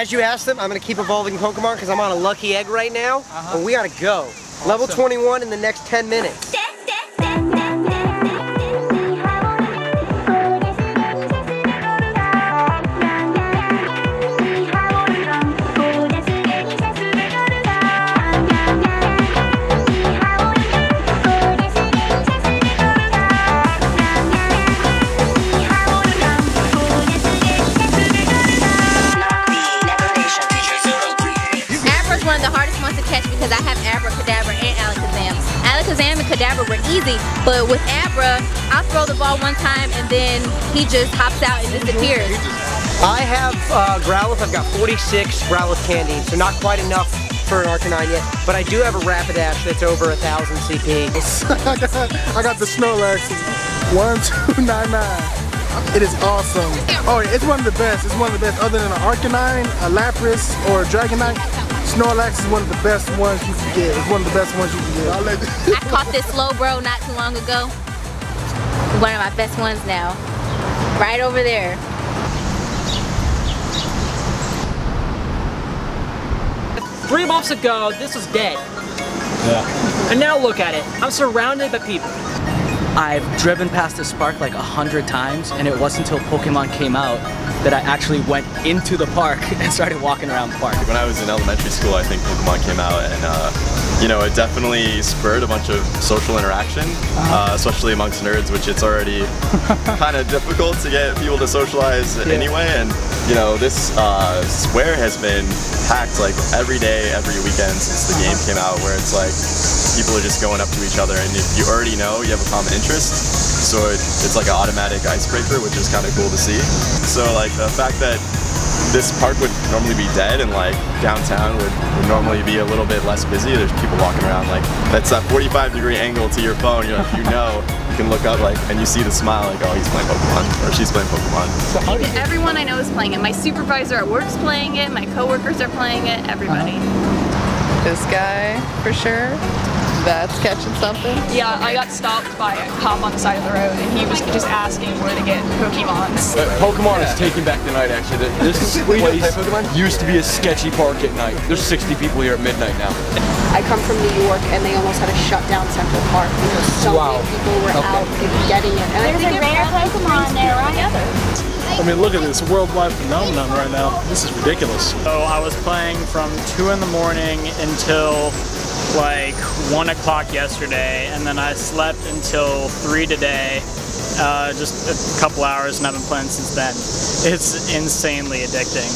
As you asked them, I'm going to keep evolving Pokemon because I'm on a lucky egg right now. And we got to go. Awesome. Level 21 in the next 10 minutes. Because I have Abracadabra and Alakazam. Alakazam and Kadabra were easy, but with Abra, I'll throw the ball one time and then he just hops out and disappears. I have Growlithe. I've got 46 Growlithe candy, so not quite enough for an Arcanine yet, but I do have a Rapidash that's over 1,000 CP. I got the Snorlax 1299. It is awesome. Oh, it's one of the best. It's one of the best. Other than an Arcanine, a Lapras, or a Dragonite, Snorlax is one of the best ones you can get. It's one of the best ones you can get. I caught this Slowbro not too long ago. One of my best ones now. Right over there. Three months ago, this was dead. Yeah. And now look at it. I'm surrounded by people. I've driven past this park like 100 times, and it wasn't until Pokemon came out that I actually went into the park and started walking around the park. When I was in elementary school, I think Pokemon came out, and you know, it definitely spurred a bunch of social interaction, especially amongst nerds, which it's already kind of difficult to get people to socialize anyway. And you know, this square has been packed like every day, every weekend since the game came out, where it's like people are just going up to each other, and if you already know, you have a common interest, so it's like an automatic icebreaker, which is kind of cool to see. So like the fact that this park would normally be dead and like downtown would normally be a little bit less busy, there's people walking around, like that's that 45-degree angle to your phone, you know, if you know, you can look up like and you see the smile like, oh, he's playing Pokemon or she's playing Pokemon. Everyone I know is playing it. My supervisor at work's playing it, my coworkers are playing it, everybody. This guy, for sure. That's catching something. Yeah, I got stopped by a cop on the side of the road and he was just asking where to get Pokemons. Pokemon is taking back the night, actually. This place used to be a sketchy park at night. There's 60 people here at midnight now. I come from New York and they almost had to shut down Central Park because so many people were out getting it. And there's a rare Pokemon there, right? I mean, look at this worldwide phenomenon right now. This is ridiculous. So I was playing from 2 in the morning until like 1 o'clock yesterday, and then I slept until 3 today, just a couple hours, and I've been playing since then. It's insanely addicting,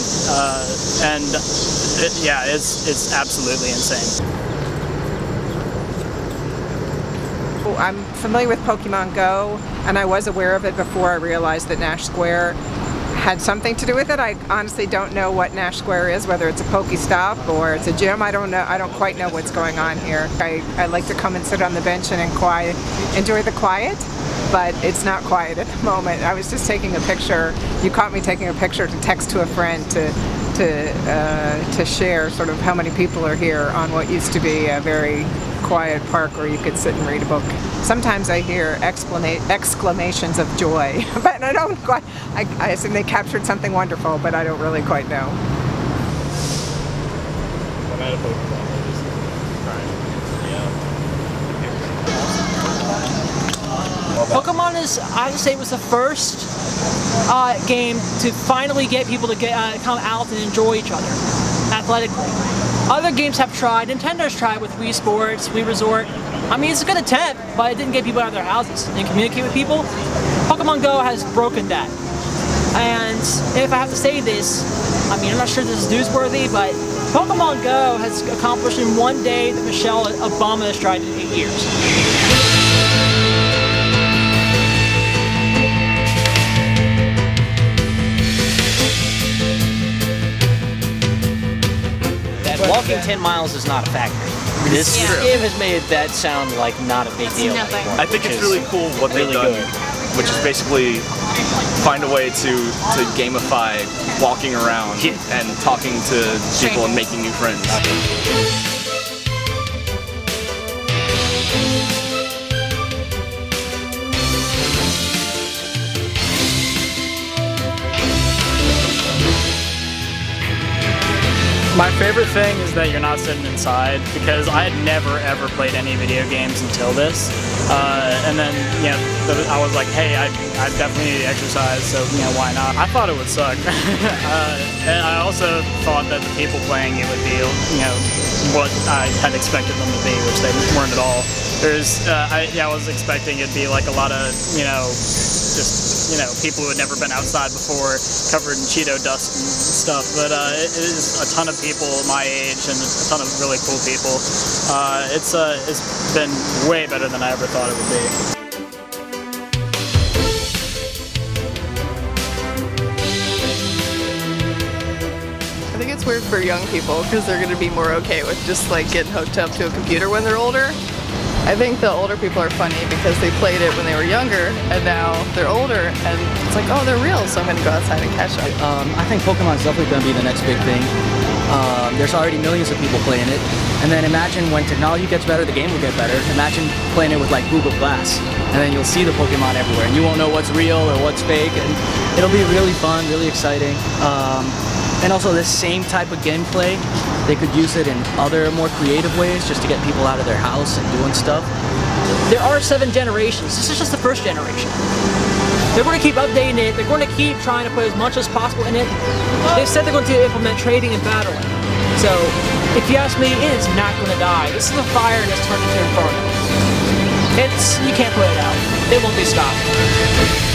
yeah, it's absolutely insane. I'm familiar with Pokemon Go, and I was aware of it before I realized that Nash Square had something to do with it. I honestly don't know what Nash Square is, whether it's a Pokestop or it's a gym. I don't know. I don't quite know what's going on here. I like to come and sit on the bench and enjoy the quiet, but it's not quiet at the moment. I was just taking a picture. You caught me taking a picture to text to a friend to share sort of how many people are here on what used to be a very quiet park where you could sit and read a book. Sometimes I hear exclamations of joy, but I don't quite, I assume they captured something wonderful, but I don't really quite know. Pokemon is, I would say, was the first game to finally get people to come out and enjoy each other athletically. Other games have tried. Nintendo's tried with Wii Sports, Wii Resort. I mean, it's a good attempt, but it didn't get people out of their houses and communicate with people. Pokemon Go has broken that. And if I have to say this, I mean, I'm not sure this is newsworthy, but Pokemon Go has accomplished in one day that Michelle Obama has tried in 8 years. Walking 10 miles is not a factor. This game has made that sound like not a big deal anymore. I think it's really cool what they've done, which is basically find a way to gamify walking around and talking to people and making new friends. My favorite thing is that you're not sitting inside, because I had never ever played any video games until this. And then, you know, I was like, hey, I definitely need to exercise, so, you know, why not? I thought it would suck. And I also thought that the people playing it would be, you know, what I had expected them to be, which they weren't at all. There's, I was expecting it'd be like a lot of, you know, just, you know, people who had never been outside before, covered in Cheeto dust and stuff, but it is a ton of people my age and a ton of really cool people. It's been way better than I ever thought it would be. I think it's weird for young people because they're going to be more okay with just like getting hooked up to a computer when they're older. I think the older people are funny because they played it when they were younger and now they're older and it's like, oh, they're real, so I'm going to go outside and catch up. I think Pokemon's definitely going to be the next big thing. There's already millions of people playing it, and then imagine when technology gets better, the game will get better. Imagine playing it with like Google Glass, and then you'll see the Pokemon everywhere and you won't know what's real or what's fake, and it'll be really fun, really exciting. And also this same type of gameplay, they could use it in other more creative ways just to get people out of their house and doing stuff. There are 7 generations. This is just the first generation. They're going to keep updating it. They're going to keep trying to put as much as possible in it. They said they're going to implement trading and battling. So, if you ask me, it is not going to die. This is a fire and it's turned into Inferno. You can't put it out. It won't be stopped.